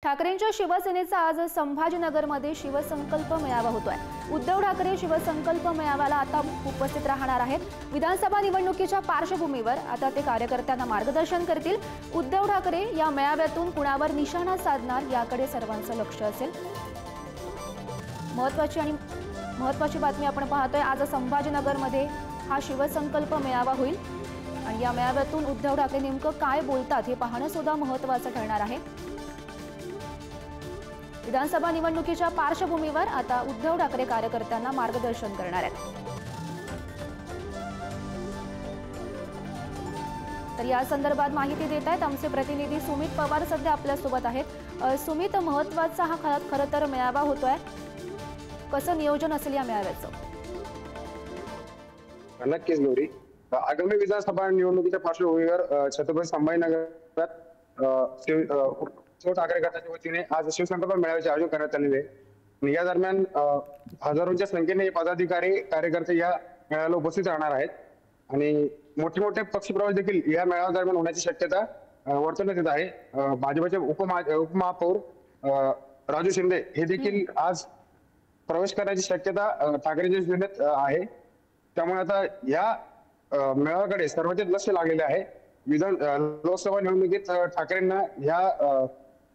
ठाकरेंच्या शिवसेनेचा आज संभाजीनगरमध्ये शिवसंकल्प मेळावा होतोय। उद्धव ठाकरे शिवसंकल्प मेळाव्याला आता उपस्थित राहणार आहेत। विधानसभा निवडणुकीच्या पार्श्वभूमीवर आता ते कार्यकर्त्यांना मार्गदर्शन करतील। उद्धव ठाकरे या मेळाव्यातून कुणावर निशाणा साधणार याकडे सर्वांचं लक्ष असेल। महत्त्वाची बातमी आपण पाहतोय। आज संभाजीनगरमध्ये हा शिवसंकल्प मेळावा होईल आणि या मेळाव्यातून उद्धव ठाकरे नेमकं काय बोलतात हे पाहणं सुद्धा महत्त्वाचं ठरणार आहे। विधानसभा निवडणुकीच्या पार्श्वभूमीवर आता उद्धव ठाकरे कार्यकर्त्यांना मार्गदर्शन करणार आहेत। तर या संदर्भात माहिती देत आहेत आमचे प्रतिनिधी सुमित पवार सध्या आपल्या सोबत आहेत। सुमित, महत्त्वाचा हा खरं तर मेळावा होतोय, कसं नियोजन असेल या मेळाव्याचं? नक्कीच गौरी, आगामी विधानसभा निवडणुकीच्या पार्श्वभूमीवर छत्रपती संभाजीनगरात उद्धव ठाकरे गटाच्या वतीने आज शिवसंकल्प मेळाव्याचे आयोजन करण्यात आलेले आहे। या दरम्यान हजारोंच्या संख्येने पदाधिकारी कार्यकर्ते या मेळाव्याला उपस्थित राहणार आहेत आणि मोठे मोठे पक्षप्रवेश देखील या मेळाव्या दरम्यान होण्याची शक्यता वर्तवण्यात येत आहे। भाजपचे उपमहापौर राजू शिंदे हे देखील आज प्रवेश करण्याची शक्यता ठाकरेंच्या शिवसेनेत आहे। त्यामुळे आता या मेळाव्याकडे सर्वांचेच लक्ष लागलेले आहे। लोकसभा निवडणुकीत ठाकरेंना या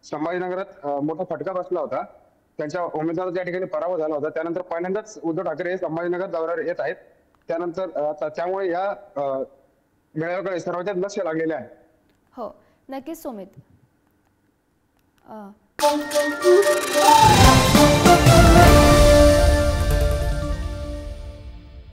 संभाजीनगरात मोठा फटका बसला होता, त्यांच्या उमेदवाराचा या ठिकाणी पराभव झाला होता। त्यानंतर पहिल्यांदाच उद्धव ठाकरे हे संभाजीनगर दौऱ्यावर येत आहेत। त्यानंतर त्यामुळे या मेळाव्याकडे सर्वांचेच लक्ष लागलेले आहे। हो, नक्कीच सुमित।